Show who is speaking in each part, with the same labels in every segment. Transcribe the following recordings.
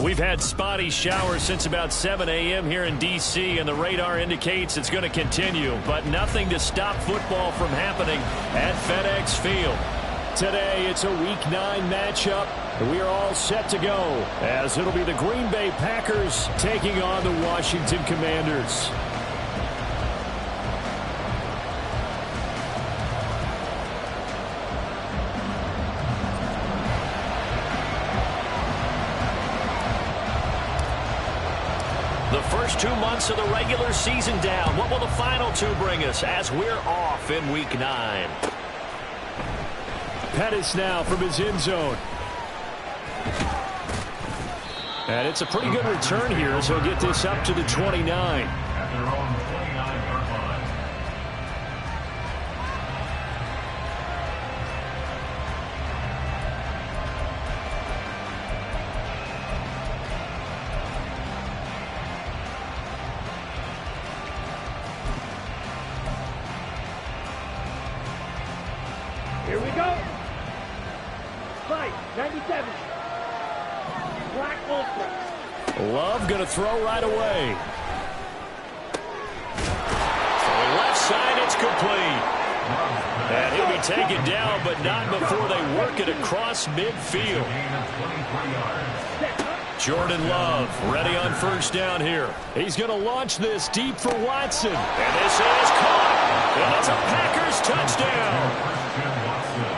Speaker 1: We've had spotty showers since about 7 a.m. here in D.C., and the radar indicates it's going to continue, but nothing to stop football from happening at FedEx Field. Today, it's a Week 9 matchup. We are all set to go, as it'll be the Green Bay Packers taking on the Washington Commanders. The first 2 months of the regular season down. What will the final 2 bring us as we're off in Week 9? Pettis now from his end zone. And it's a pretty good return here, so he'll get this up to the 29.
Speaker 2: At their own 29-yard line.
Speaker 3: Here we go. Fight, 97. Black Ultra.
Speaker 1: Love going to throw right away. Throwing left side, it's complete. And he'll be taken down, but not before they work it across midfield. Jordan Love ready on first down here. He's going to launch this deep for Watson. And this is caught. And it's a Packers touchdown.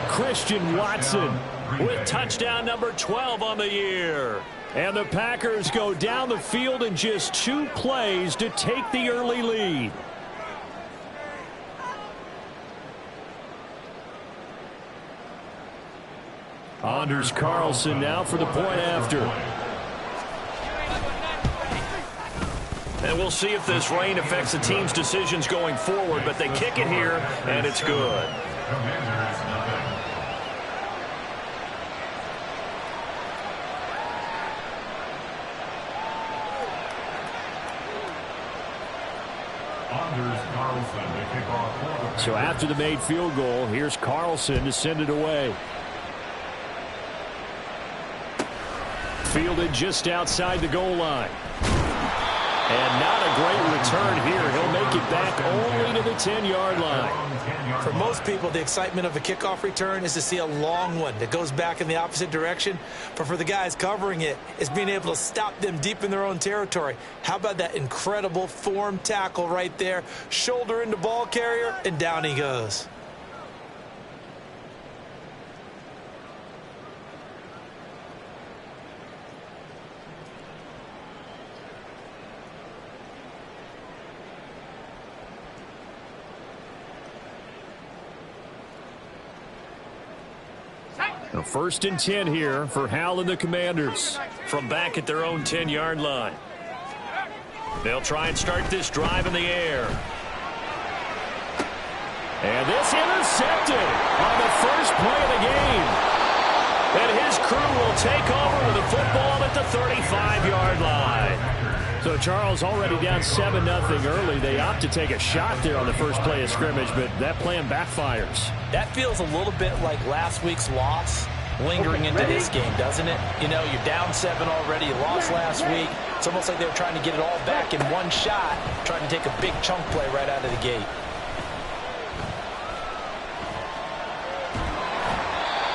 Speaker 1: Christian Watson with touchdown number 12 on the year. And the Packers go down the field in just 2 plays to take the early lead. Anders Carlson now for the point after. And we'll see if this rain affects the team's decisions going forward, but they kick it here, and it's good. So after the made field goal, here's Carlson to send it away. Fielded just outside the goal line. And not a great return here. He'll make it back only to the 10-yard line.
Speaker 4: For most people, the excitement of a kickoff return is to see a long one that goes back in the opposite direction. But for the guys covering it, it's being able to stop them deep in their own territory. How about that incredible form tackle right there? Shoulder into ball carrier, and down he goes.
Speaker 1: Now first and 10 here for Hal and the Commanders from back at their own 10-yard line. They'll try and start this drive in the air. And this intercepted on the first play of the game. And his crew will take over with the football at the 35-yard line. So Charles already down 7-0 early. They opt to take a shot there on the first play of scrimmage, but that plan backfires.
Speaker 4: That feels a little bit like last week's loss lingering into this game, doesn't it? You know, you're down 7 already. You lost last week. It's almost like they were trying to get it all back in one shot, trying to take a big chunk play right out of the gate.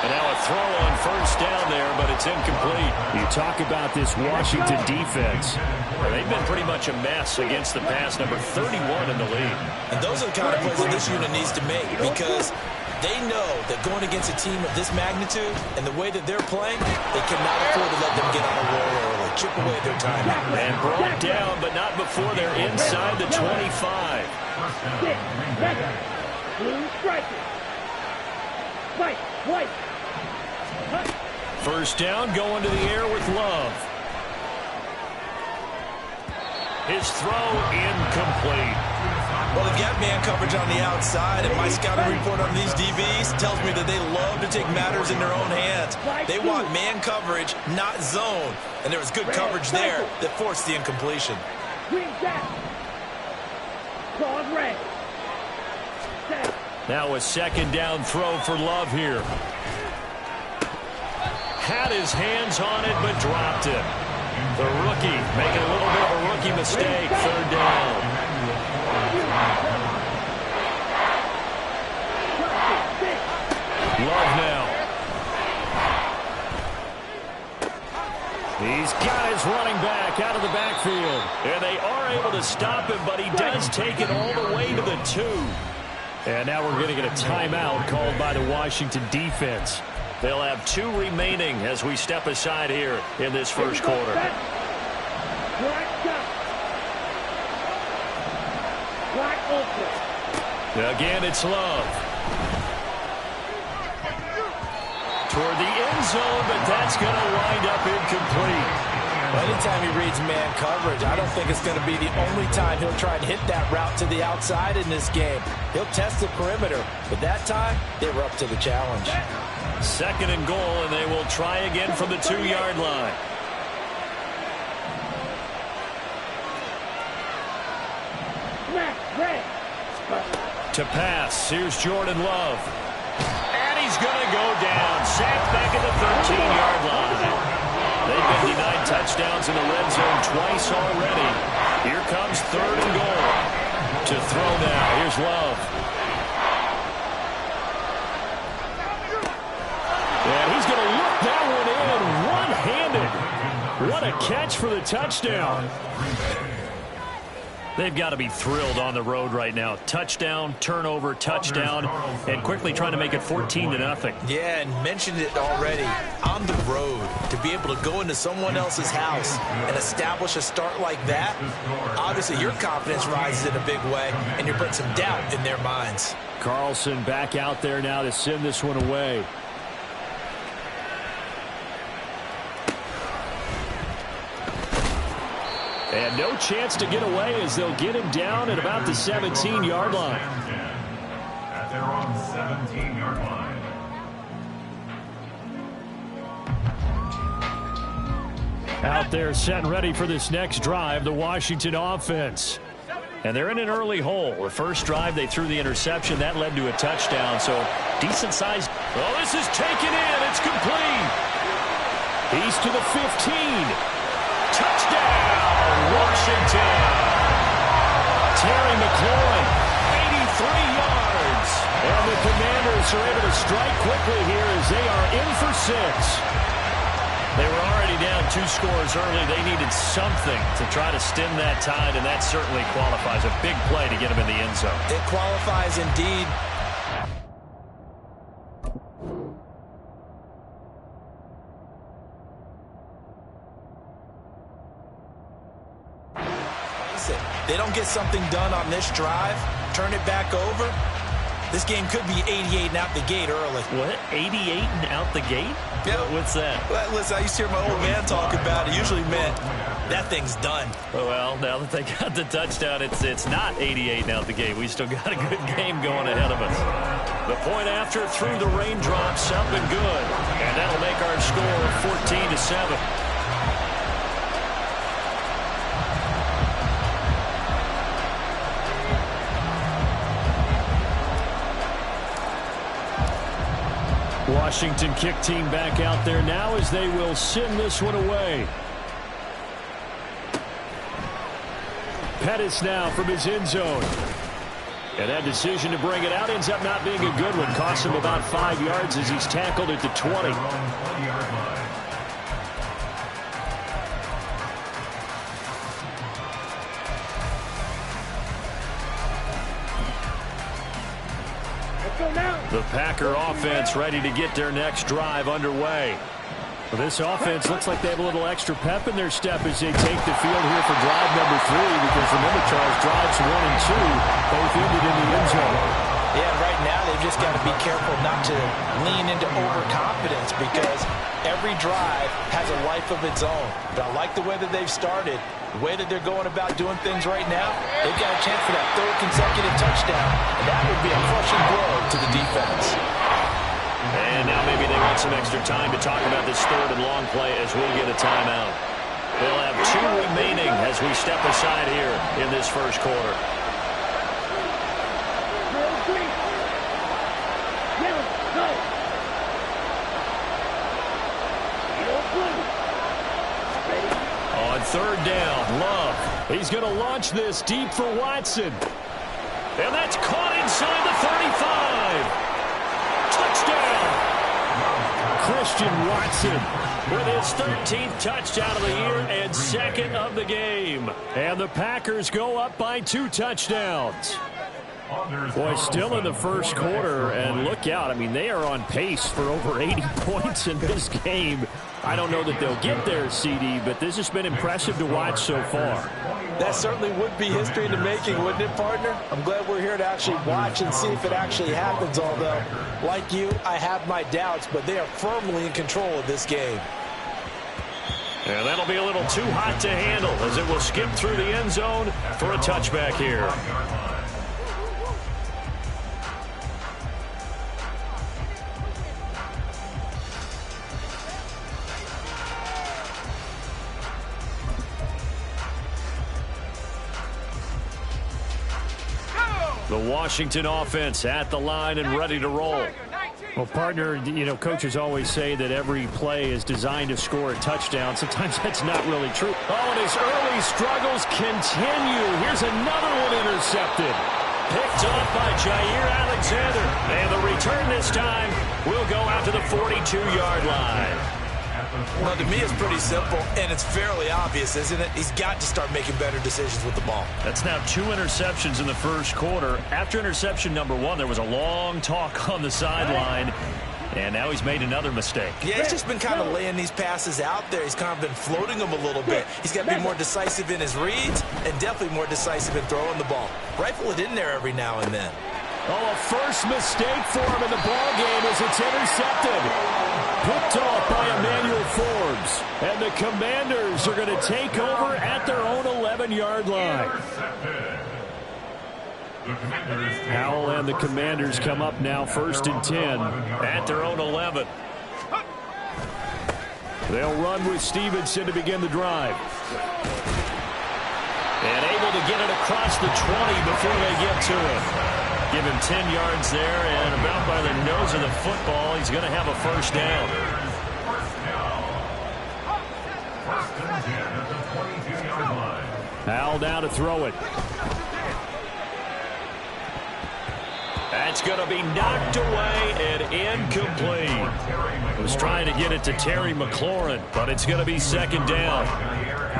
Speaker 1: And now a throw on first down there, but it's incomplete. You talk about this Washington defense. Well, they've been pretty much a mess against the pass, number 31 in the league.
Speaker 4: And those are the kind of plays that this unit needs to make, because they know that going against a team of this magnitude and the way that they're playing, they cannot afford to let them get on a roll early. Chip away their time.
Speaker 1: And brought down, but not before they're inside the 25.
Speaker 3: Blue striker. White, white.
Speaker 1: First down, going to the air with Love. His throw incomplete.
Speaker 4: Well, they've got man coverage on the outside, and my scouting report on these DBs tells me that they love to take matters in their own hands. They want man coverage, not zone. And there was good coverage there that forced the incompletion.
Speaker 3: Green jack. Claws red.
Speaker 1: Now a second down throw for Love here. Had his hands on it, but dropped it. The rookie making a little bit of a rookie mistake. Third down. Love now. He's got his running back out of the backfield. And they are able to stop him, but he does take it all the way to the 2. And now we're going to get a timeout called by the Washington defense. They'll have 2 remaining as we step aside here in this first quarter. Again, it's Love. Toward the end zone, but that's going to wind up incomplete.
Speaker 4: Anytime he reads man coverage, I don't think it's going to be the only time he'll try and hit that route to the outside in this game. He'll test the perimeter, but that time, they were up to the challenge.
Speaker 1: 2nd and goal, and they will try again from the 2-yard line. To pass, here's Jordan Love. And he's going to go down. Sacked back at the 13-yard line. They've been denied touchdowns in the red zone twice already. Here comes 3rd and goal. To throw now, here's Love. And he's going to look that one in one-handed. What a catch for the touchdown. They've got to be thrilled on the road right now. Touchdown, turnover, touchdown, and quickly trying to make it 14-0.
Speaker 4: Yeah, and mentioned it already. On the road, to be able to go into someone else's house and establish a start like that, obviously your confidence rises in a big way, and you're putting some doubt in their minds.
Speaker 1: Carlson back out there now to send this one away. And no chance to get away as they'll get him down at about the 17-yard line.
Speaker 2: At their own 17-yard line.
Speaker 1: Out there set and ready for this next drive, the Washington offense. And they're in an early hole. The first drive, they threw the interception. That led to a touchdown, so decent size. Oh, this is taken in. It's complete. He's to the 15. Touchdown, Washington. Terry McLaurin, 83 yards. And the Commanders are able to strike quickly here as they are in for 6. They were already down 2 scores early. They needed something to try to stem that tide, and that certainly qualifies. A big play to get them in the end zone.
Speaker 4: It qualifies indeed. They don't get something done on this drive, turn it back over, this game could be 88 and out the gate early.
Speaker 1: What? 88 and out the gate?
Speaker 4: Yeah.
Speaker 1: What's that?
Speaker 4: Well, listen, I used to hear my old man talk about it. Usually meant that thing's done.
Speaker 1: Well, now that they got the touchdown, it's not 88 and out the gate. We still got a good game going ahead of us. The point after through the raindrops, up and good. And that'll make our score 14-7. Washington kick team back out there now as they will send this one away. Pettis now from his end zone. And that decision to bring it out ends up not being a good one. Costs him about 5 yards as he's tackled at the 20. The Packer offense ready to get their next drive underway. Well, this offense looks like they have a little extra pep in their step as they take the field here for drive number 3, because remember, Charles, drives 1 and 2 both ended in the end zone.
Speaker 4: Yeah, right now they've just got to be careful not to lean into overconfidence, because every drive has a life of its own. But I like the way that they've started, the way that they're going about doing things right now. They've got a chance for that 3rd consecutive touchdown, and that would be a crushing blow to the defense.
Speaker 1: And now maybe they want some extra time to talk about this 3rd and long play as we'll get a timeout. They'll have 2 remaining as we step aside here in this first quarter. third down. Love. He's going to launch this deep for Watson. And that's caught inside the 35. Touchdown. Christian Watson with his 13th touchdown of the year and second of the game. And the Packers go up by 2 touchdowns. Boy, still in the first quarter, and look out. I mean, they are on pace for over 80 points in this game. I don't know that they'll get there, CD, but this has been impressive to watch so far.
Speaker 4: That certainly would be history in the making, wouldn't it, partner? I'm glad we're here to actually watch and see if it actually happens, although, like you, I have my doubts, but they are firmly in control of this game.
Speaker 1: And that'll be a little too hot to handle as it will skip through the end zone for a touchback here. The Washington offense at the line and ready to roll. Well, partner, you know, coaches always say that every play is designed to score a touchdown. Sometimes that's not really true. Oh, and his early struggles continue. Here's another one intercepted. Picked off by Jair Alexander. And the return this time will go out to the 42-yard line.
Speaker 4: Well, to me, it's pretty simple, and it's fairly obvious, isn't it? He's got to start making better decisions with the ball.
Speaker 1: That's now 2 interceptions in the first quarter. After interception number 1, there was a long talk on the sideline, and now he's made another mistake.
Speaker 4: Yeah, he's just been kind of laying these passes out there. He's kind of been floating them a little bit. He's got to be more decisive in his reads and definitely more decisive in throwing the ball. Rifle it in there every now and then.
Speaker 1: Oh, a first mistake for him in the ballgame as it's intercepted. Picked off by Emmanuel Forbes. And the Commanders are going to take over at their own 11-yard line. Howell and the Commanders come up now 1st and 10 at their own 11. They'll run with Stevenson to begin the drive. And able to get it across the 20 before they get to it. Give him 10 yards there, and about by the nose of the football, he's going to have a first down. Howell down to throw it. That's going to be knocked away and incomplete. Was trying to get it to Terry McLaurin, but it's going to be 2nd down.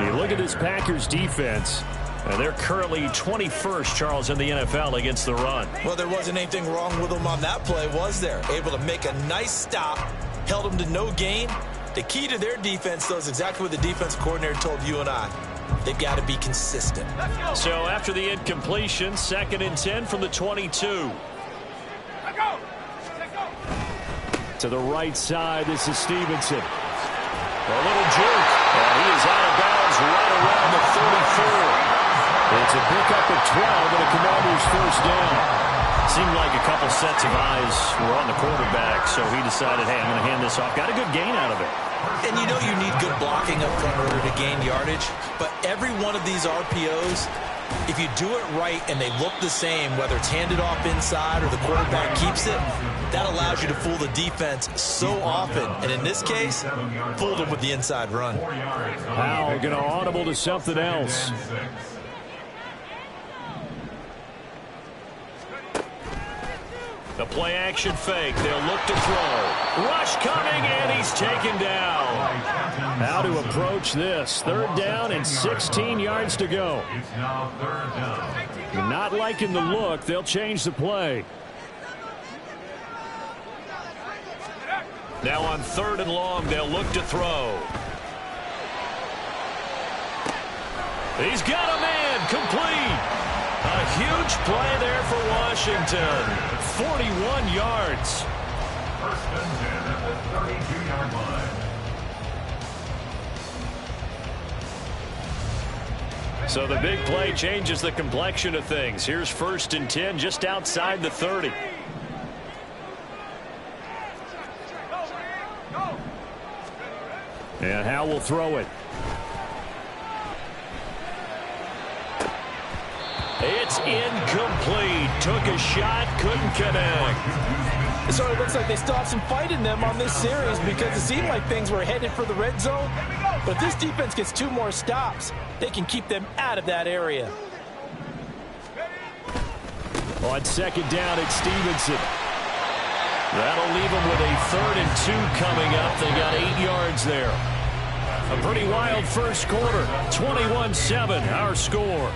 Speaker 1: You look at this Packers defense. And they're currently 21st, Charles, in the NFL against the run.
Speaker 4: Well, there wasn't anything wrong with them on that play, was there? Able to make a nice stop, held them to no gain. The key to their defense, though, is exactly what the defense coordinator told you and I. They've got to be consistent.
Speaker 1: So after the incompletion, 2nd and 10 from the 22. To the right side, this is Stevenson. A little jerk, and he is out of bounds right around the 34. It's a pickup at 12 and a Commanders first down. Seemed like a couple sets of eyes were on the quarterback, so he decided, hey, I'm going to hand this off. Got a good gain out of it.
Speaker 4: And you know you need good blocking up front in order to gain yardage, but every one of these RPOs, if you do it right and they look the same, whether it's handed off inside or the quarterback keeps it, that allows you to fool the defense so often. And in this case, fooled them with the inside run.
Speaker 1: Howell going to audible to something else. The play action fake. They'll look to throw. Rush coming, and he's taken down. How to approach this. 3rd down and 16 yards to go. Not liking the look. They'll change the play. Now on 3rd and long, they'll look to throw. He's got a man. Complete. A huge play there for Washington. 41 yards.
Speaker 2: 1st and 10 at the 32-yard line.
Speaker 1: So the big play changes the complexion of things. Here's 1st and 10 just outside the 30. And Howell will throw it. It's incomplete. Took a shot, couldn't connect.
Speaker 4: It certainly looks like they still have some fight in them on this series because it seemed like things were headed for the red zone. But if this defense gets 2 more stops, they can keep them out of that area.
Speaker 1: On second down, it's Stevenson. That'll leave them with a 3rd and 2 coming up. They got 8 yards there. A pretty wild first quarter. 21-7, our score.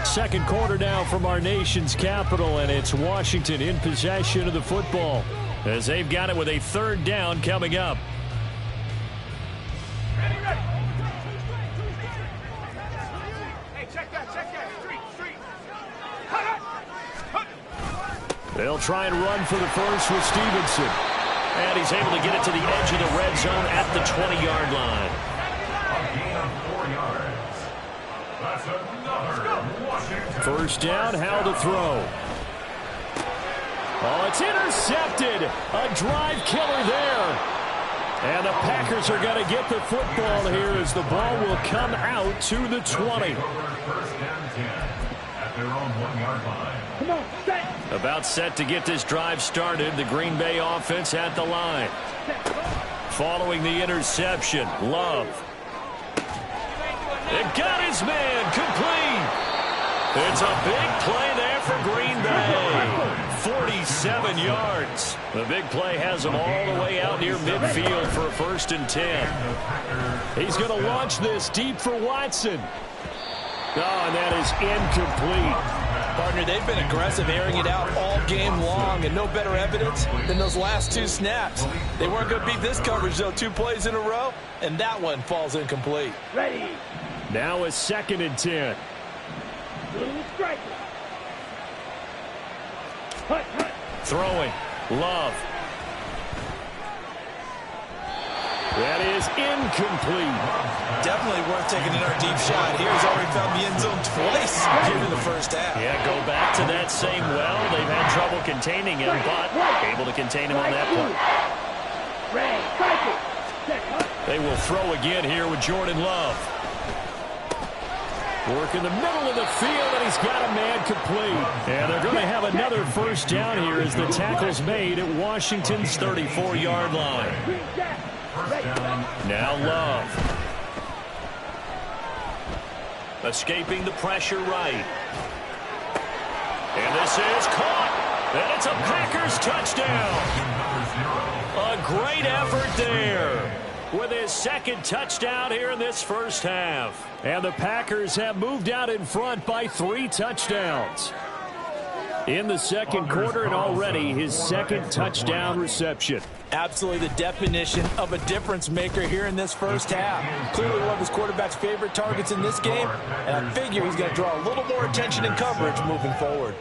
Speaker 1: Second quarter now from our nation's capital, and it's Washington in possession of the football as they've got it with a 3rd down coming up.
Speaker 2: Ready, ready. Hey, check that. Street.
Speaker 1: They'll try and run for the first with Stevenson. And he's able to get it to the edge of the red zone at the 20-yard line.
Speaker 2: A gain of 4 yards. That's another Washington.
Speaker 1: First down, how to throw. Oh, it's intercepted. A drive killer there. And the Packers are going to get the football here as the ball will come out to the 20.
Speaker 2: First and 10 at their own 1-yard line.
Speaker 3: Come on, set.
Speaker 1: About set to get this drive started. The Green Bay offense at the line. Following the interception, Love. It got his man complete. It's a big play there for Green Bay. 47 yards. The big play has him all the way out near midfield for a 1st and 10. He's going to launch this deep for Watson. Oh, and that is incomplete.
Speaker 4: Partner, they've been aggressive, airing it out all game long, and no better evidence than those last 2 snaps. They weren't going to beat this coverage, though, 2 plays in a row, and that one falls incomplete.
Speaker 3: Ready.
Speaker 1: Now a 2nd and 10.
Speaker 3: Blue striker. Hut.
Speaker 1: Throwing. Love. That is incomplete.
Speaker 4: Definitely worth taking another deep shot. Here he's already found the end zone twice here in the first half.
Speaker 1: Yeah, go back to that same well. They've had trouble containing him, but able to contain him on that play.
Speaker 3: Ray, strike it. Check, hut.
Speaker 1: They will throw again here with Jordan Love. Work in the middle of the field, and he's got a man complete. And they're going to have another first down here as the tackle's made at Washington's 34-yard line. Now Love. Escaping the pressure right. And this is caught. And it's a Packers touchdown. A great effort there with his 2nd touchdown here in this first half. And the Packers have moved out in front by 3 touchdowns in the second quarter, and already his 2nd touchdown reception.
Speaker 4: Absolutely the definition of a difference maker here in this first half. Clearly one of his quarterback's favorite targets in this game, and I figure he's going to draw a little more attention and coverage moving forward.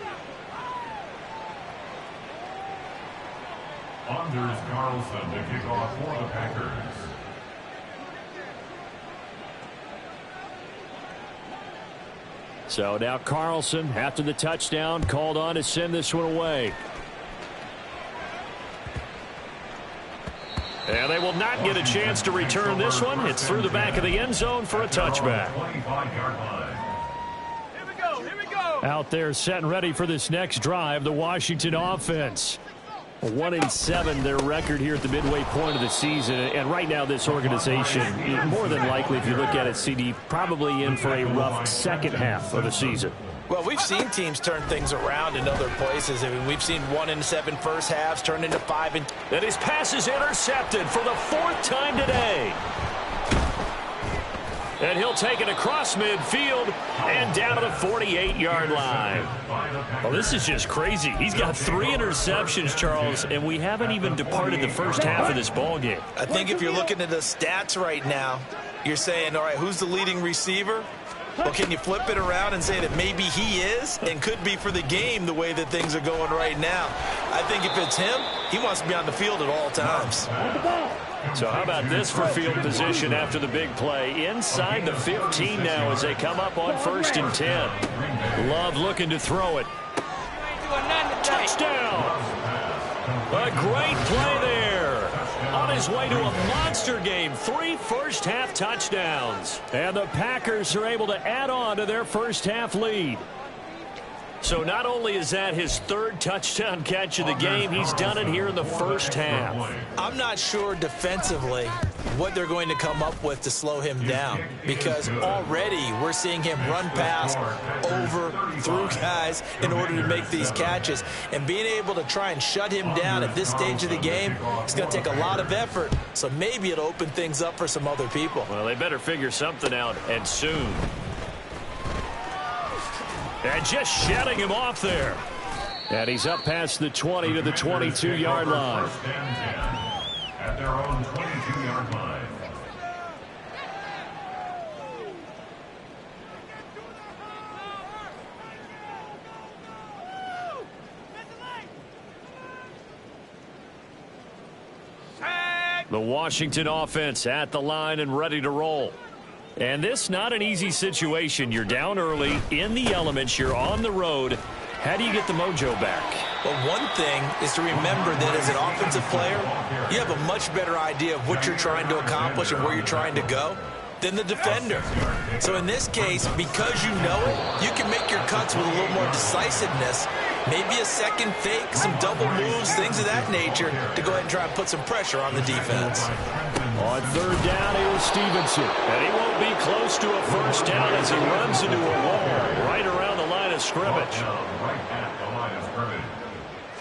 Speaker 2: Anders Carlson to kick off for the Packers.
Speaker 1: So now Carlson, after the touchdown, called on to send this one away. And they will not get a chance to return this one. It's through the back of the end zone for a touchback.
Speaker 2: 25-yard line.
Speaker 3: Here we go.
Speaker 1: Out there set and ready for this next drive, the Washington offense. 1-7 their record here at the midway point of the season, and right now this organization, more than likely if you look at it, CD, probably in for a rough second half of the season.
Speaker 4: Well, we've seen teams turn things around in other places. I mean, we've seen 1-7 first halves turn into 5 and...
Speaker 1: And his pass is intercepted for the 4th time today. And he'll take it across midfield and down to the 48-yard line. Well, this is just crazy. He's got 3 interceptions, Charles, and we haven't even departed the first half of this ballgame.
Speaker 4: I think if you're looking at the stats right now, you're saying, all right, who's the leading receiver? Well, can you flip it around and say that maybe he is and could be for the game the way that things are going right now? I think if it's him, he wants to be on the field at all times.
Speaker 1: So how about this for field position after the big play? Inside the 15 now as they come up on 1st and 10. Love looking to throw it. Touchdown! A great play there. On his way to a monster game. 3 first-half touchdowns. And the Packers are able to add on to their first-half lead. So not only is that his third touchdown catch of the game, he's done it here in the first half.
Speaker 4: I'm not sure defensively what they're going to come up with to slow him down, because already we're seeing him run past, over, through guys in order to make these catches. And being able to try and shut him down at this stage of the game is going to take a lot of effort. So maybe it'll open things up for some other people.
Speaker 1: Well, they better figure something out, and soon. And just shutting him off there. And he's up past the 20 to the 22-yard line.
Speaker 2: First and 10 at their own 22-yard line.
Speaker 1: The Washington offense at the line and ready to roll. And this not an easy situation. You're down early, in the elements, you're on the road. How do you get the mojo back?
Speaker 4: Well, one thing is to remember that as an offensive player, you have a much better idea of what you're trying to accomplish and where you're trying to go than the defender. So in this case, because you know it, you can make your cuts with a little more decisiveness, maybe a second fake, some double moves, things of that nature, to go ahead and try and put some pressure on the defense.
Speaker 1: On third down, here's Stevenson. And he won't be close to a first down as he runs into a wall right around the line of scrimmage.
Speaker 2: Right at the line of scrimmage.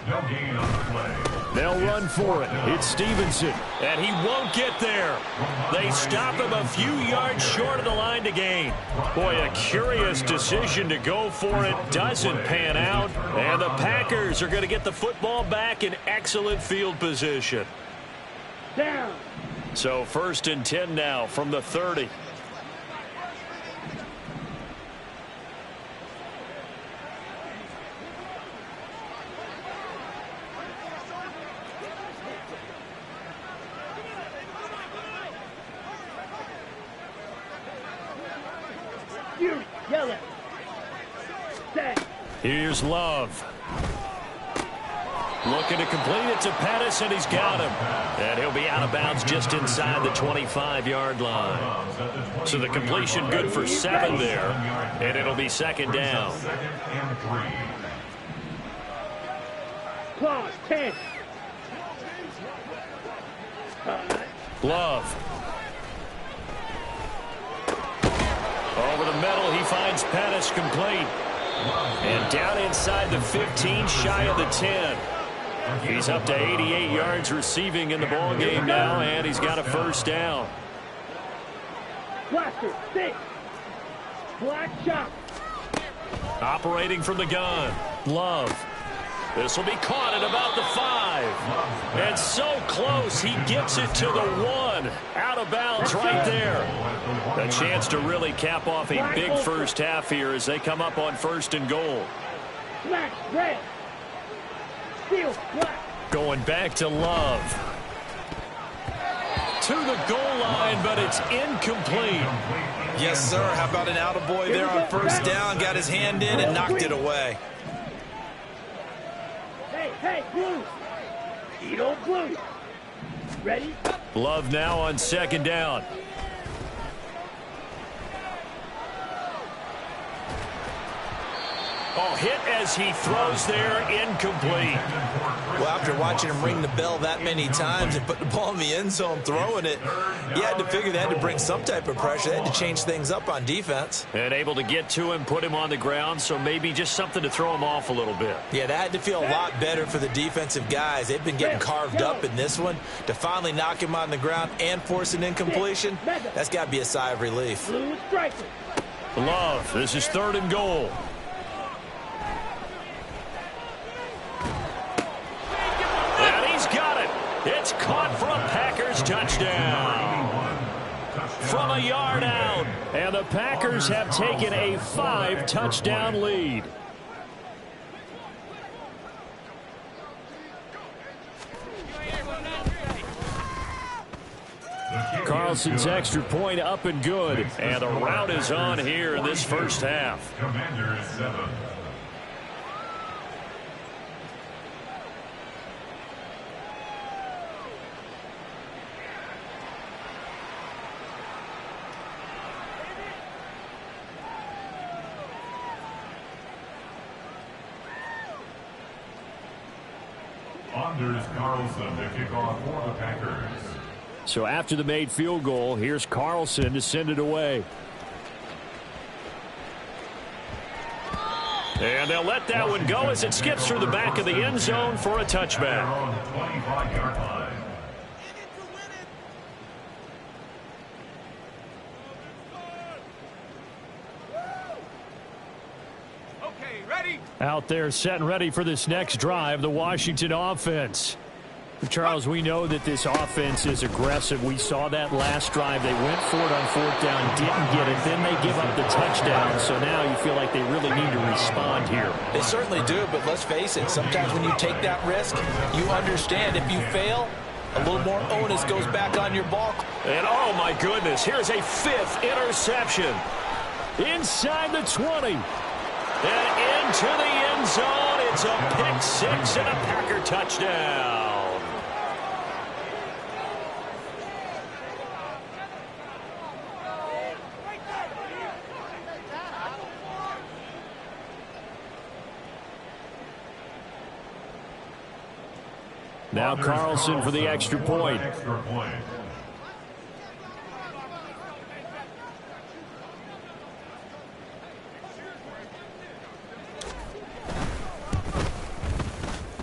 Speaker 2: No gain on the play.
Speaker 1: They'll run for it. It's Stevenson. And he won't get there. They stop him a few yards short of the line to gain. Boy, a curious decision to go for it. Doesn't pan out. And the Packers are going to get the football back in excellent field position.
Speaker 3: Down.
Speaker 1: So first and 10 now from the 30.
Speaker 3: Fury. Yellow. Set.
Speaker 1: Here's Love. Looking to complete it to Pettis, and he's got him. And he'll be out of bounds just inside the 25-yard line. So the completion good for 7 there, and it'll be second down.
Speaker 2: Second and 3.
Speaker 3: Clause 10.
Speaker 1: Love. Over the middle, he finds Pettis complete. And down inside the 15, shy of the 10. He's up to 88 yards receiving in the ball game now, and he's got a first down.
Speaker 3: Blaster. 6. Black shot.
Speaker 1: Operating from the gun, Love. This will be caught at about the 5. And so close, he gets it to the 1. Out of bounds right there. A chance to really cap off a big first half here as they come up on first and goal.
Speaker 3: Black. Red. Steel. Black.
Speaker 1: Going back to Love. To the goal line, but it's incomplete.
Speaker 4: Yes, sir. How about an attaboy there on first down? Got his hand in and knocked it away.
Speaker 3: Hey, blue. Eat old blue. Ready?
Speaker 1: Love now on second down. Oh, hit as he throws there, incomplete.
Speaker 4: Well, after watching him ring the bell that many times and put the ball in the end zone throwing it, you had to figure they had to bring some type of pressure. They had to change things up on defense.
Speaker 1: And able to get to him, put him on the ground, so maybe just something to throw him off a little bit.
Speaker 4: Yeah, that had to feel a lot better for the defensive guys. They've been getting carved up in this one. To finally knock him on the ground and force an incompletion, that's got to be a sigh of relief.
Speaker 3: Blue striker.
Speaker 1: Love, this is third and goal. And he's got it. It's caught for a Packers touchdown. From a yard out. And the Packers have taken a 5-touchdown lead. Carlson's extra point up and good. And the route is on here in this first half.
Speaker 2: Commanders 7. Anders Carlson to kick off for the Packers.
Speaker 1: So after the made field goal, here's Carlson to send it away. And they'll let that one go as it skips through the back of the end zone for a touchback.
Speaker 2: 25-yard line.
Speaker 1: Out there set and ready for this next drive, the Washington offense. Charles, we know that this offense is aggressive. We saw that last drive. They went for it on fourth down, didn't get it. Then they give up the touchdown. So now you feel like they really need to respond here.
Speaker 4: They certainly do, but let's face it. Sometimes when you take that risk, you understand if you fail, a little more onus goes back on your ball.
Speaker 1: And oh my goodness, here's a fifth interception. Inside the 20. And into the end zone. It's a pick six and a Packer touchdown. Now Carlson for the extra point.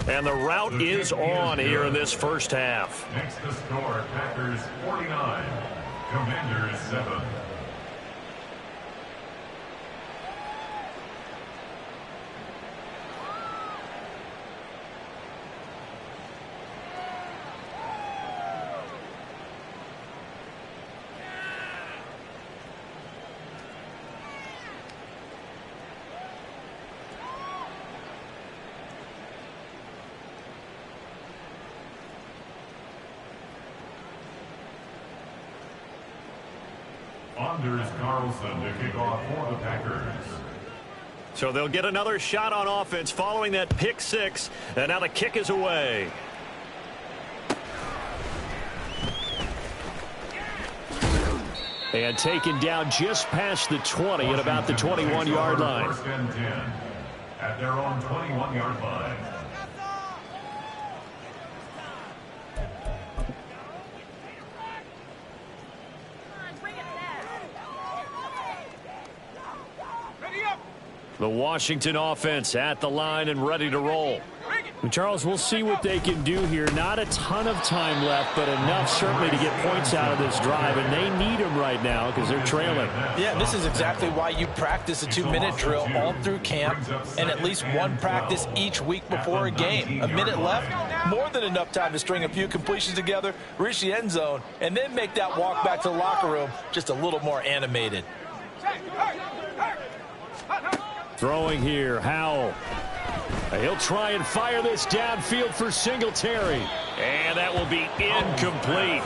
Speaker 1: And the route is on here in this first half.
Speaker 2: Next to score, Packers 49, Commanders 7. Anders Carlson to kick off for the Packers.
Speaker 1: So they'll get another shot on offense following that pick six. And now the kick is away. And taken down just past the 20 at about the 21-yard line.
Speaker 2: First and 10 at their own 21-yard line.
Speaker 1: The Washington offense at the line and ready to roll. And Charles, we'll see what they can do here. Not a ton of time left, but enough certainly to get points out of this drive, and they need them right now because they're trailing.
Speaker 4: Yeah, this is exactly why you practice a 2-minute drill all through camp and at least one practice each week before a game. A minute left, more than enough time to string a few completions together, reach the end zone, and then make that walk back to the locker room just a little more animated.
Speaker 1: Throwing here, Howell. He'll try and fire this downfield for Singletary. And that will be incomplete.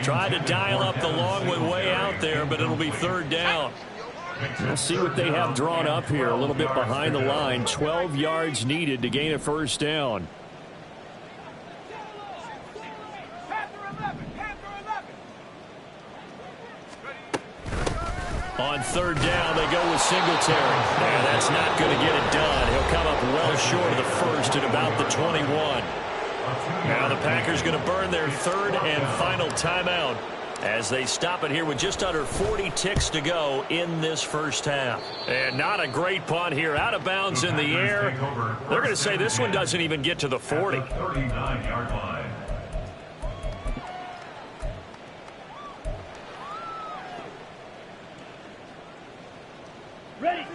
Speaker 1: Tried to dial up the long one way out there, but it'll be third down. We'll see what they have drawn up here a little bit behind the line. 12 yards needed to gain a first down. On third down, they go with Singletary. And that's not going to get it done. He'll come up well short of the first at about the 21. Now the Packers going to burn their third and final timeout as they stop it here with just under 40 ticks to go in this first half. And not a great punt here. Out of bounds in the air. They're going to say this one doesn't even get to the 40.
Speaker 2: 39-yard line.
Speaker 3: Ready.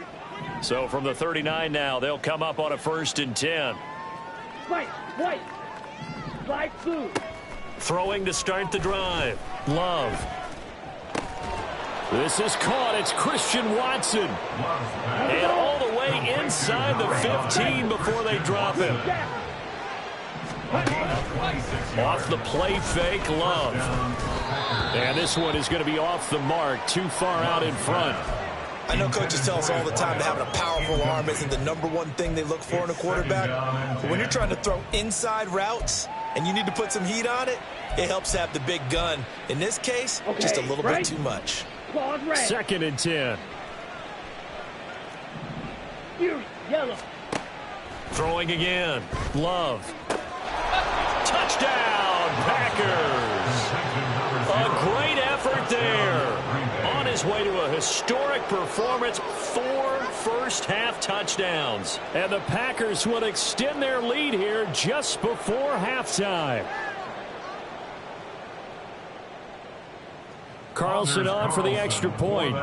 Speaker 1: So from the 39 now, they'll come up on a first and 10.
Speaker 3: Fight. White. Slide through.
Speaker 1: Throwing to start the drive. Love. This is caught. It's Christian Watson. And all the way inside the 15 before they drop him. Off the play fake, Love. And this one is going to be off the mark. Too far out in front.
Speaker 4: I know coaches tell us all the time that having a powerful arm isn't the #1 thing they look for in a quarterback. But when you're trying to throw inside routes and you need to put some heat on it, it helps have the big gun. In this case, just a little bit too much.
Speaker 1: Second and 10.
Speaker 3: Yellow.
Speaker 1: Throwing again. Love. Touchdown, Packers. A great effort there. On his way to a historic performance, 4 first-half touchdowns. And the Packers will extend their lead here just before halftime. Carlson on for the extra point.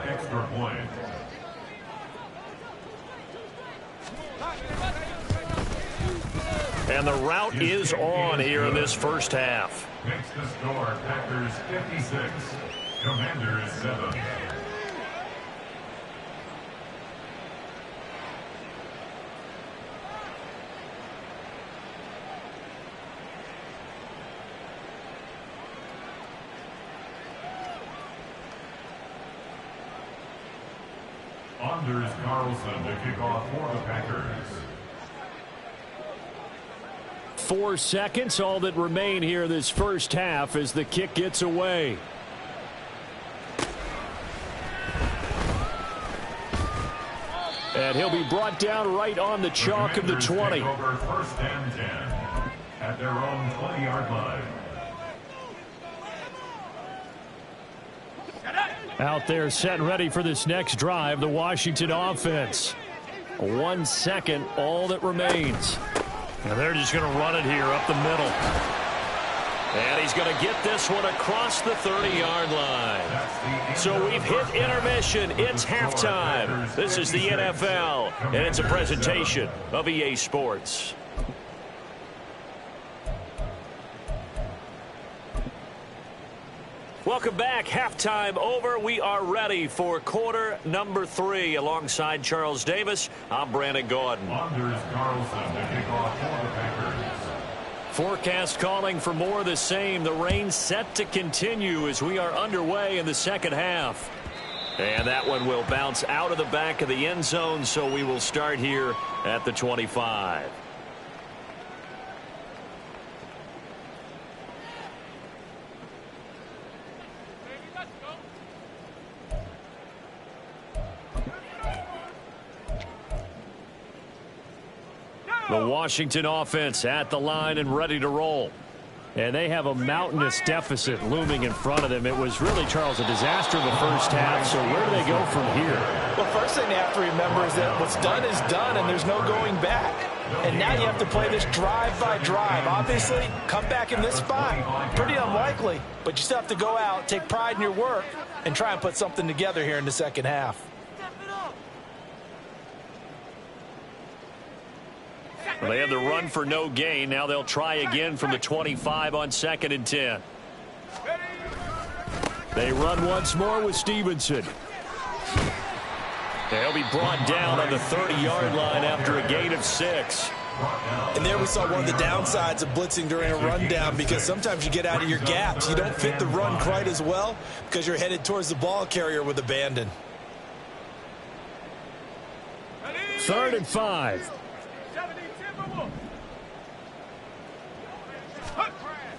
Speaker 1: And the route is on here in this first half.
Speaker 2: Makes the score Packers 56, Commanders 7. Anders Carlson to kick off for the Packers.
Speaker 1: 4 seconds, all that remain here this first half as the kick gets away. And he'll be brought down right on the chalk of the 20.
Speaker 2: Over first and 10 at their own 20-yard line.
Speaker 1: Out there set and ready for this next drive, the Washington offense. 1 second, all that remains. And they're just going to run it here up the middle. And he's going to get this one across the 30-yard line. So we've hit intermission. It's halftime. This is the NFL, and it's a presentation of EA Sports. Welcome back. Halftime over. We are ready for quarter number 3. Alongside Charles Davis, I'm Brandon Gordon.
Speaker 2: Anders Carlson to kick off for the Packers.
Speaker 1: Forecast calling for more of the same. The rain set to continue as we are underway in the second half. And that one will bounce out of the back of the end zone, so we will start here at the 25. The Washington offense at the line and ready to roll. And they have a mountainous deficit looming in front of them. It was really, Charles, a disaster in the first half. So where do they go from here?
Speaker 4: Well, first thing they have to remember is that what's done is done, and there's no going back. And now you have to play this drive by drive. Obviously, come back in this spot. Pretty unlikely, but you still have to go out, take pride in your work, and try and put something together here in the second half.
Speaker 1: Well, they had the run for no gain. Now they'll try again from the 25 on 2nd and 10. They run once more with Stevenson. They'll be brought down on the 30-yard line after a gain of 6.
Speaker 4: And there we saw one of the downsides of blitzing during a rundown, because sometimes you get out of your gaps. You don't fit the run quite as well because you're headed towards the ball carrier with abandon.
Speaker 1: 3rd and 5.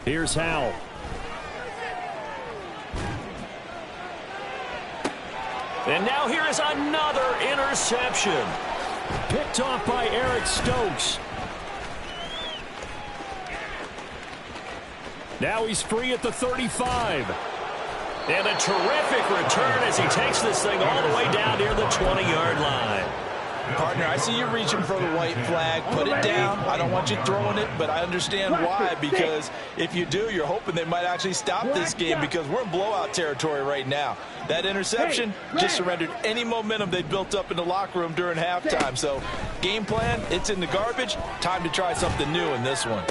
Speaker 1: Here's Howell. And now here is another interception. Picked off by Eric Stokes. Now he's free at the 35. And a terrific return as he takes this thing all the way down near the 20-yard line.
Speaker 4: Partner, I see you reaching for the white flag. Put it down. I don't want you throwing it, but I understand why, because if you do, you're hoping they might actually stop this game, because we're in blowout territory right now. That interception just surrendered any momentum they built up in the locker room during halftime. So game plan, it's in the garbage. Time to try something new in this one.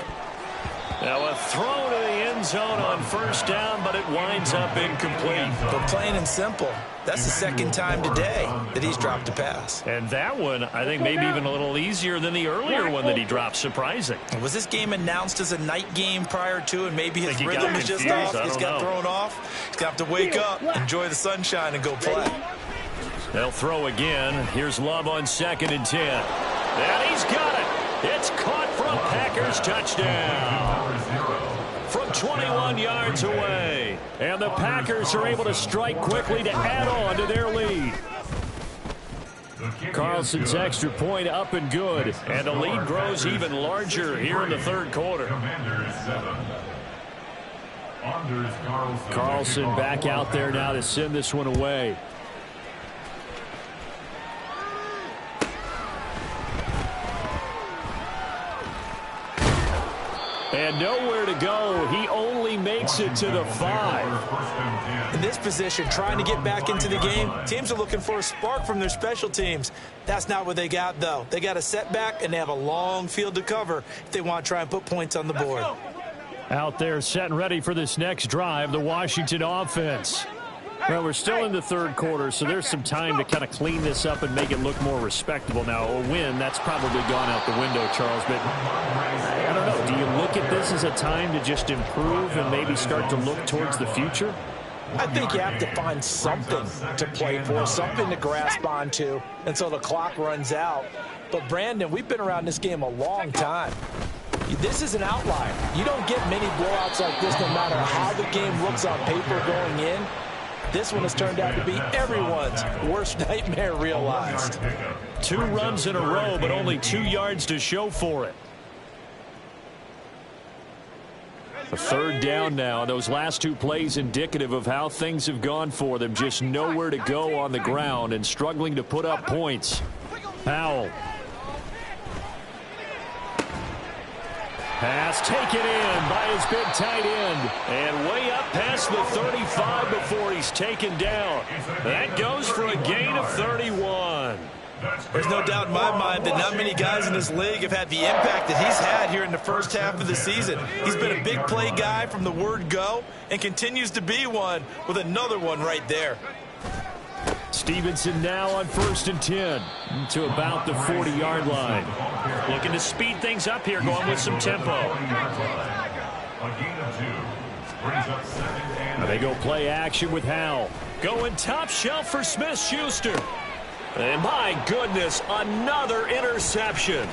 Speaker 1: Now a throw to the end zone on first down, but it winds up incomplete.
Speaker 4: But plain and simple, that's the second time today that he's dropped a pass.
Speaker 1: And that one, I think, maybe even a little easier than the earlier one that he dropped. Surprising.
Speaker 4: Was this game announced as a night game prior to, and maybe his rhythm is just off? He's got thrown off. He's got to wake up, enjoy the sunshine, and go play.
Speaker 1: They'll throw again. Here's Love on 2nd and 10. And he's got it. It's caught from Packers touchdown. From 21 yards away. And the Packers are able to strike quickly to add on to their lead. Carlson's extra point up and good. And the lead grows even larger here in the third quarter.
Speaker 2: Anders Carlson.
Speaker 1: Carlson back out there now to send this one away. And nowhere to go. He only makes it to the 5.
Speaker 4: In this position, trying to get back into the game, teams are looking for a spark from their special teams. That's not what they got, though. They got a setback, and they have a long field to cover if they want to try and put points on the board.
Speaker 1: Out there set and ready for this next drive, the Washington offense. Well, we're still in the third quarter, so there's some time to kind of clean this up and make it look more respectable. Now, a win, that's probably gone out the window, Charles, but I don't know. Do you look at this as a time to just improve and maybe start to look towards the future?
Speaker 4: I think you have to find something to play for, something to grasp onto until the clock runs out. But, Brandon, we've been around this game a long time. This is an outlier. You don't get many blowouts like this no matter how the game looks on paper going in. This one has turned out to be everyone's worst nightmare realized.
Speaker 1: 2 runs in a row, but only 2 yards to show for it. A third down now. Those last 2 plays indicative of how things have gone for them. Just nowhere to go on the ground and struggling to put up points. Powell. Pass taken in by his big tight end. And way up past the 35 before he's taken down. That goes for a gain of 31.
Speaker 4: There's no doubt in my mind that not many guys in this league have had the impact that he's had here in the first half of the season. He's been a big play guy from the word go and continues to be one with another one right there.
Speaker 1: Stevenson now on 1st and 10 to about the 40-yard line. Looking to speed things up here, going with some tempo. They go play action with Howell. Going top shelf for Smith-Schuster. And my goodness, another interception.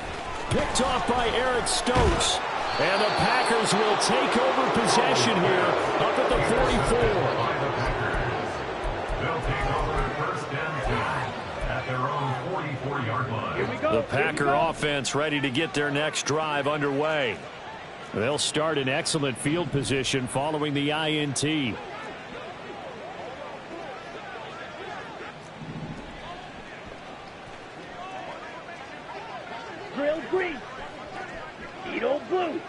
Speaker 1: Picked off by Eric Stokes. And the Packers will take over possession here up at the 44. The Packer offense ready to get their next drive underway. They'll start in excellent field position following the INT.
Speaker 3: Drill green. Edo blue.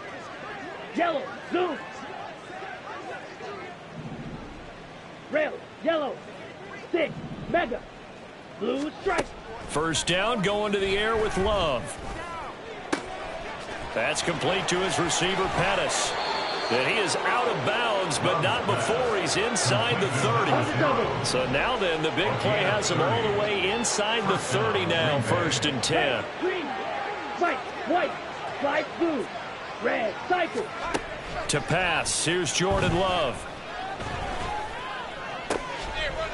Speaker 3: Yellow zoom. Rail yellow. Stick mega. Blue strike.
Speaker 1: First down, going to the air with Love. That's complete to his receiver, Pettis. And he is out of bounds, but not before he's inside the 30. So now then, the big play has him all the way inside the 30 now, 1st and 10.
Speaker 3: Green, white, white, light blue, red, cycle.
Speaker 1: To pass, here's Jordan Love.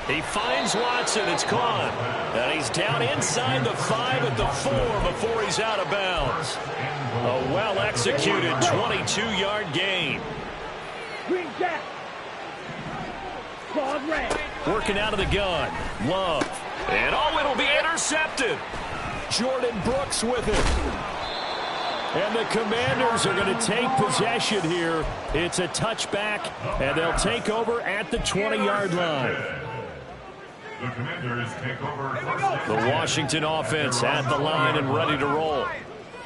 Speaker 1: He finds Watson. It's caught. And he's down inside the 5 at the 4 before he's out of bounds. A well-executed 22-yard gain.
Speaker 3: Green jack. Clawed red.
Speaker 1: Working out of the gun. Love. And oh, it'll be intercepted. Jordan Brooks with it. And the Commanders are going to take possession here. It's a touchback, and they'll take over at the 20-yard line.
Speaker 2: The Commanders take over.
Speaker 1: The Washington offense at the line and ready to roll.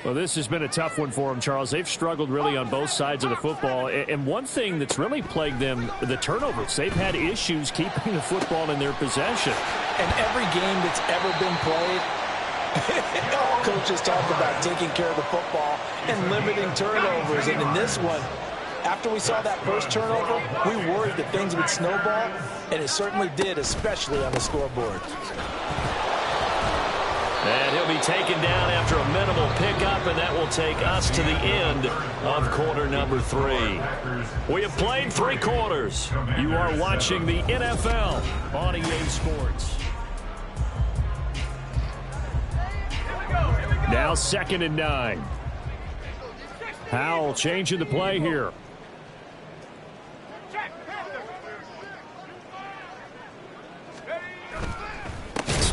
Speaker 1: Well, this has been a tough one for them, Charles. They've struggled really on both sides of the football. And one thing that's really plagued them, the turnovers. They've had issues keeping the football in their possession.
Speaker 4: And every game that's ever been played, all coaches talk about taking care of the football and limiting turnovers. And in this one, after we saw that first turnover, we worried that things would snowball, and it certainly did, especially on the scoreboard.
Speaker 1: And he'll be taken down after a minimal pickup, and that will take us to the end of quarter number 3. We have played 3 quarters. You are watching the NFL on EA Sports. Now 2nd and 9. Howell changing the play here.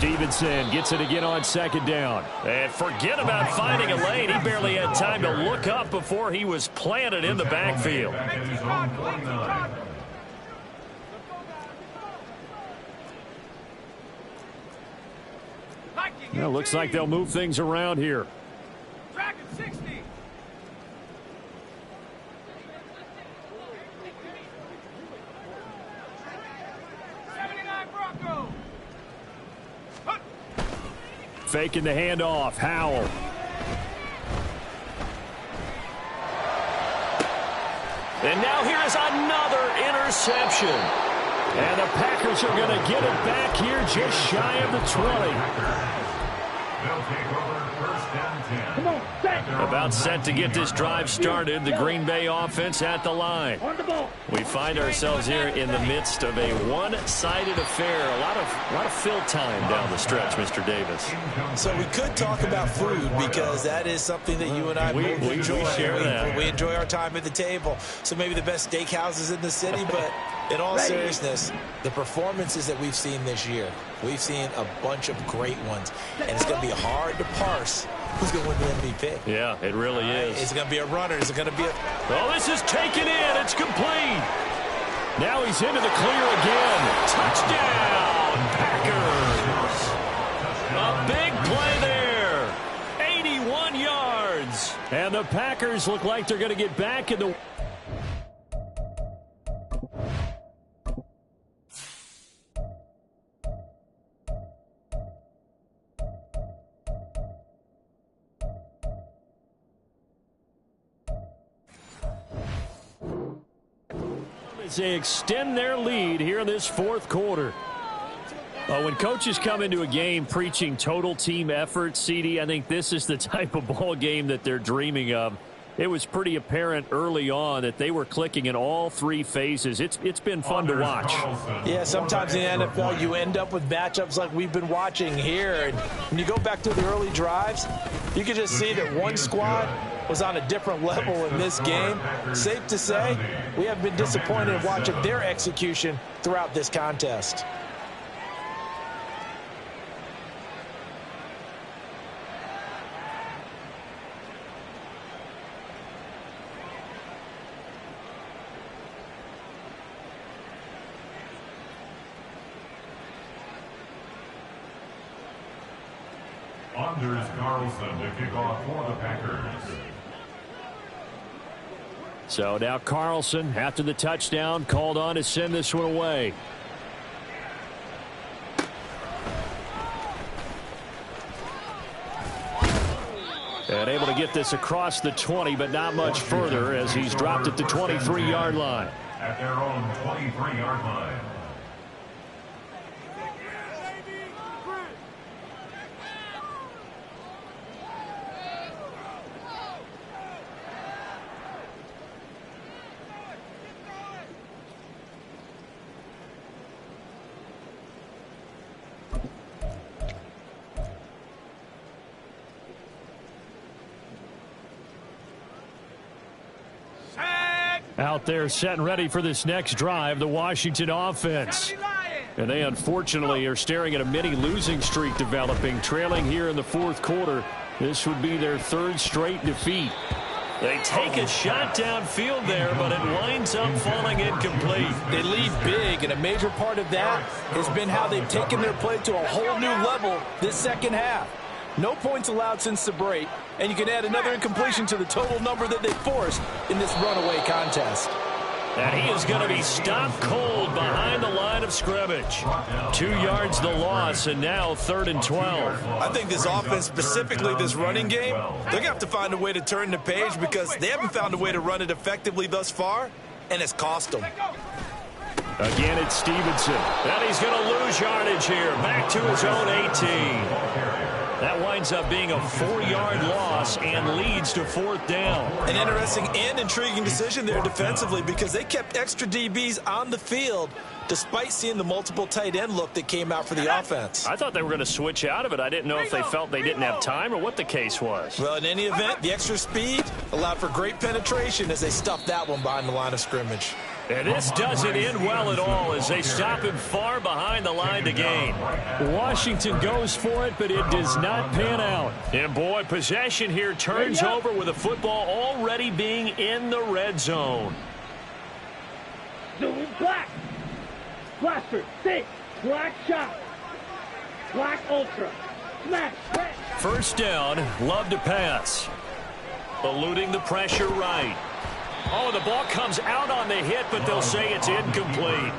Speaker 1: Stevenson gets it again on second down. And forget about finding a lane. He barely had time to look up before he was planted in the backfield. Well, looks like they'll move things around here.
Speaker 5: Dragon 60.
Speaker 1: Faking the handoff. Howell. And now here is another interception. And the Packers are going to get it back here just shy of the 20.
Speaker 2: They'll take over first and 10.
Speaker 3: Come on, set.
Speaker 1: About set to get this drive started. The Green Bay offense at the line.
Speaker 3: On the ball.
Speaker 1: We find ourselves here in the midst of a one-sided affair. A lot of fill time down the stretch, Mr. Davis.
Speaker 4: So we could talk about food because that is something that you and I both enjoy.
Speaker 1: We share that.
Speaker 4: We enjoy our time at the table. So maybe the best steakhouses in the city, but in all seriousness, the performances that we've seen this year, we've seen a bunch of great ones. And it's going to be hard to parse who's going to win the MVP.
Speaker 1: Yeah, it really is.
Speaker 4: Is it going to be a runner? Is it going to be a...
Speaker 1: Oh, this is taken in. It's complete. Now he's into the clear again. Touchdown, Packers. A big play there. 81 yards. And the Packers look like they're going to get back in the... as they extend their lead here in this fourth quarter. When coaches come into a game preaching total team effort, CD, I think this is the type of ball game that they're dreaming of. It was pretty apparent early on that they were clicking in all three phases. It's been fun to watch.
Speaker 4: Yeah, sometimes in the NFL you end up with matchups like we've been watching here. And when you go back to the early drives, you can just see that one squad was on a different level in this game. Safe to say, we have been disappointed in watching their execution throughout this contest.
Speaker 2: Anders Carlson to kick off for the Packers.
Speaker 1: So now Carlson, after the touchdown, called on to send this one away. And able to get this across the 20, but not much further as he's dropped at the 23-yard line.
Speaker 2: At their own 23-yard line.
Speaker 1: Out there set and ready for this next drive, the Washington offense. And they unfortunately are staring at a mini losing streak developing, trailing here in the fourth quarter. This would be their third straight defeat. They take a shot downfield there, but it winds up falling incomplete.
Speaker 4: They lead big, and a major part of that has been how they've taken their play to a whole new level this second half. No points allowed since the break, and you can add another incompletion to the total number that they forced in this runaway contest.
Speaker 1: And he is going to be stopped cold behind the line of scrimmage. 2 yards the loss, and now 3rd and 12.
Speaker 4: I think this offense, specifically this running game, they're going to have to find a way to turn the page because they haven't found a way to run it effectively thus far, and it's cost them.
Speaker 1: Again, it's Stevenson. And he's going to lose yardage here, back to his own 18. That winds up being a 4-yard loss and leads to 4th down.
Speaker 4: An interesting and intriguing decision there defensively because they kept extra DBs on the field despite seeing the multiple tight end look that came out for the offense.
Speaker 1: I thought they were going to switch out of it. I didn't know if they felt they didn't have time or what the case was.
Speaker 4: Well, in any event, the extra speed allowed for great penetration as they stuffed that one behind the line of scrimmage.
Speaker 1: And this doesn't end well at all as they stop him far behind the line to gain. Washington goes for it, but it does not pan out. And boy, possession here turns over with the football already being in the red zone.
Speaker 3: Zoom black. Blaster, 6. Black shot. Black ultra. Smash. Red.
Speaker 1: First down, Love to pass. Eluding the pressure right. Oh, the ball comes out on the hit, but they'll say it's incomplete.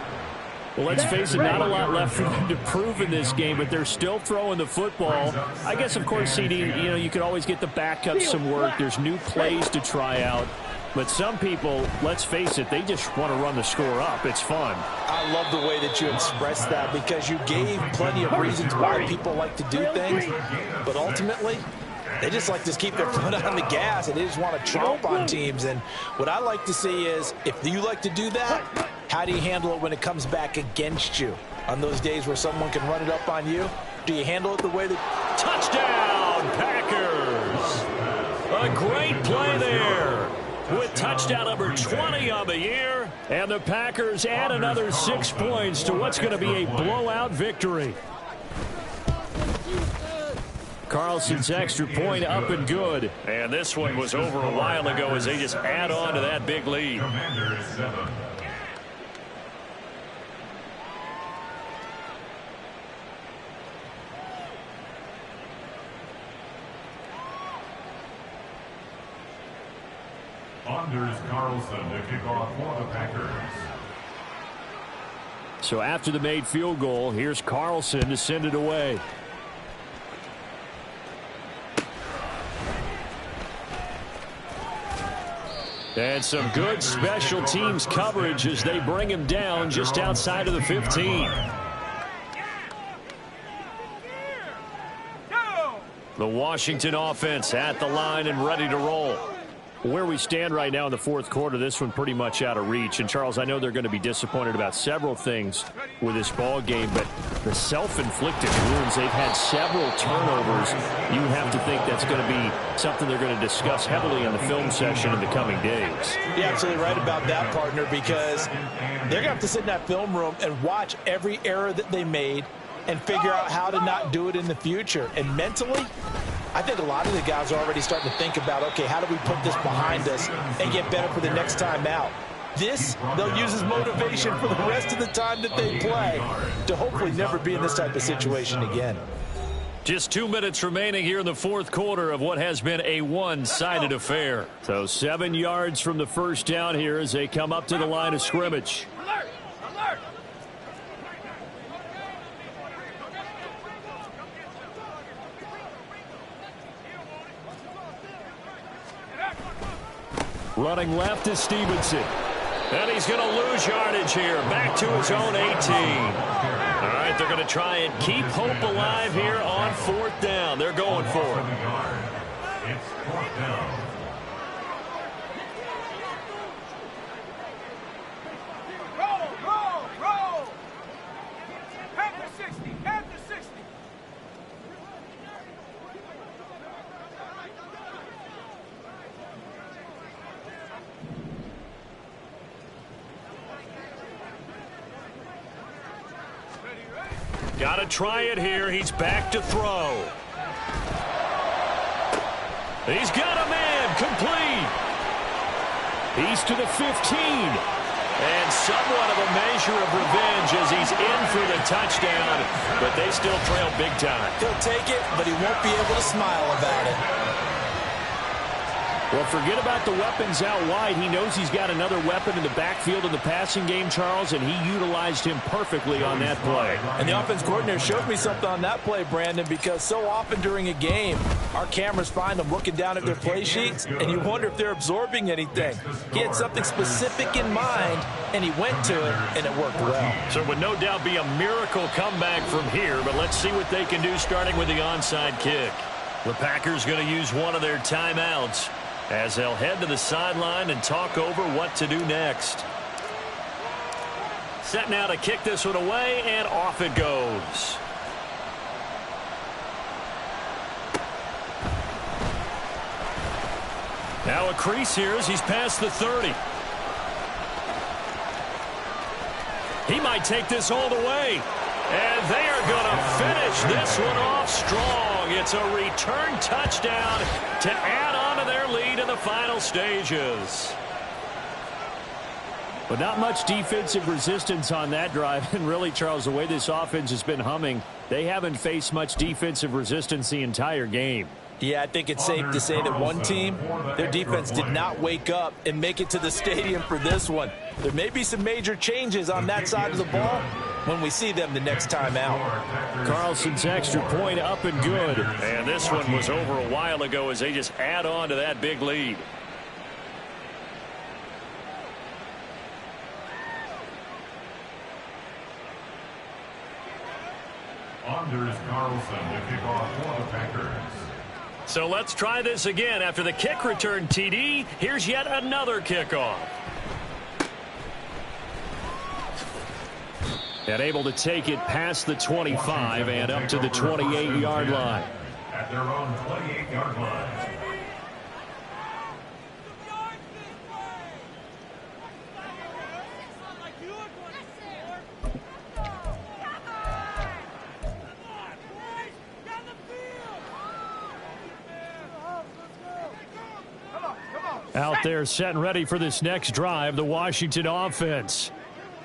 Speaker 6: Well, let's face it, not a lot left for them to prove in this game, but they're still throwing the football. I guess, of course, CD, you could always get the backup some work. There's new plays to try out. But some people, let's face it, they just want to run the score up. It's fun.
Speaker 4: I love the way that you expressed that because you gave plenty of reasons why people like to do things. But ultimately, they just like to keep their foot on the gas and they just want to tromp on teams. And what I like to see is if you like to do that, how do you handle it when it comes back against you? On those days where someone can run it up on you, do you handle it the way that...
Speaker 1: Touchdown, Packers! A great play there. With touchdown number 20 on the year. And the Packers add another 6 points to what's going to be a blowout victory. Carlson's extra point up and good. And this one was over a while ago as they just add on to that big lead.
Speaker 2: Commanders 7. Anders Carlson to kick off for the Packers.
Speaker 6: So after the made field goal, here's Carlson to send it away.
Speaker 1: And some good special teams coverage as they bring him down just outside of the 15. The Washington offense at the line and ready to roll.
Speaker 6: Where we stand right now in the fourth quarter, this one pretty much out of reach. And, Charles, I know they're going to be disappointed about several things with this ball game, but the self-inflicted wounds, they've had several turnovers. You have to think that's going to be something they're going to discuss heavily in the film session in the coming days.
Speaker 4: You're absolutely right about that, partner, because they're going to have to sit in that film room and watch every error that they made and figure out how to not do it in the future. And mentally, I think a lot of the guys are already starting to think about, okay, how do we put this behind us and get better for the next time out? This, they'll use as motivation for the rest of the time that they play to hopefully never be in this type of situation again.
Speaker 1: Just 2 minutes remaining here in the fourth quarter of what has been a one-sided affair.
Speaker 6: So 7 yards from the first down here as they come up to the line of scrimmage.
Speaker 5: Alert! Alert!
Speaker 1: Running left is Stevenson. And he's going to lose yardage here. Back to his own 18. All right, they're going to try and keep hope alive here on fourth down. They're going for it.
Speaker 2: It's fourth down.
Speaker 5: Roll! Roll! Roll! Panther 60! Panther 60!
Speaker 1: Got to try it here. He's back to throw. He's got a man complete. He's to the 15. And somewhat of a measure of revenge as he's in for the touchdown. But they still trail big time.
Speaker 4: He'll take it, but he won't be able to smile about it.
Speaker 6: Well, forget about the weapons out wide. He knows he's got another weapon in the backfield in the passing game, Charles, and he utilized him perfectly on that play.
Speaker 4: And the offense coordinator showed me something on that play, Brandon, because so often during a game, our cameras find them looking down at their play sheets, and you wonder if they're absorbing anything. He had something specific in mind, and he went to it, and it worked well.
Speaker 1: So it would no doubt be a miracle comeback from here, but let's see what they can do starting with the onside kick. The Packers going to use one of their timeouts as they'll head to the sideline and talk over what to do next. Set now to kick this one away, and off it goes. Now a crease here as he's past the 30. He might take this all the way. And they are going to finish this one off strong. It's a return touchdown to add on to their lead in the final stages.
Speaker 6: But not much defensive resistance on that drive. And really, Charles, the way this offense has been humming, they haven't faced much defensive resistance the entire game.
Speaker 4: Yeah, I think it's safe to say that one team, their defense did not wake up and make it to the stadium for this one. There may be some major changes on that side of the ball when we see them the next time out.
Speaker 6: Carlson's extra point up and good.
Speaker 1: And this one was over a while ago as they just add on to that big lead.
Speaker 2: Anders Carlson to kick off for the Packers.
Speaker 1: So let's try this again. After the kick return TD, here's yet another kickoff.
Speaker 6: And able to take it past the 25 and up to the 28-yard line.
Speaker 2: At their own 28-yard line.
Speaker 6: Out there set and ready for this next drive, the Washington offense.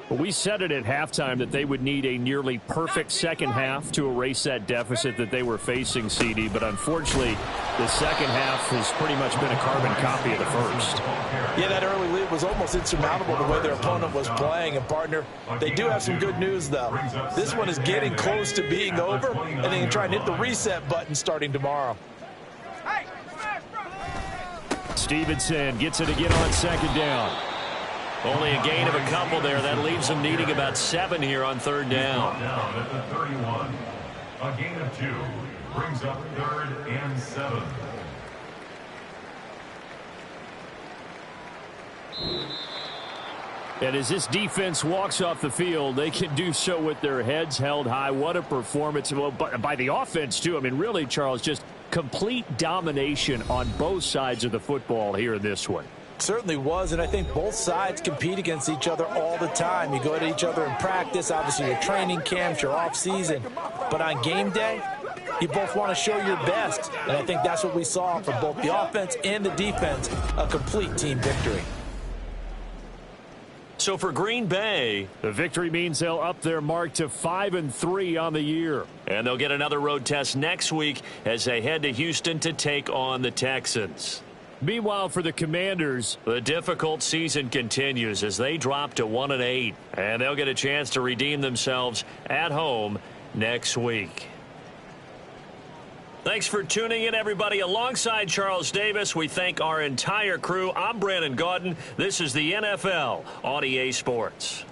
Speaker 6: But we said it at halftime that they would need a nearly perfect second half to erase that deficit that they were facing, CD. But unfortunately, the second half has pretty much been a carbon copy of the first.
Speaker 4: Yeah, that early lead was almost insurmountable the way their opponent was playing. And, partner, they do have some good news, though. This one is getting close to being over, and they can try and hit the reset button starting tomorrow.
Speaker 6: Stevenson gets it again on second down.
Speaker 1: Only a gain of a couple there. That leaves them needing about 7 here on third down.
Speaker 2: Down at the 31. A gain of 2 brings up 3rd and 7.
Speaker 6: And as this defense walks off the field, they can do so with their heads held high. What a performance by the offense, too. I mean, really, Charles, just complete domination on both sides of the football here in this one.
Speaker 4: Certainly was, and I think both sides compete against each other all the time. You go at each other in practice, obviously your training camps, your off-season. But on game day, you both want to show your best. And I think that's what we saw for both the offense and the defense, a complete team victory.
Speaker 1: So for Green Bay,
Speaker 6: the victory means they'll up their mark to 5-3 on the year.
Speaker 1: And they'll get another road test next week as they head to Houston to take on the Texans.
Speaker 6: Meanwhile, for the Commanders,
Speaker 1: the difficult season continues as they drop to 1-8. And they'll get a chance to redeem themselves at home next week. Thanks for tuning in, everybody. Alongside Charles Davis, we thank our entire crew. I'm Brandon Gaudin. This is the NFL on EA Sports.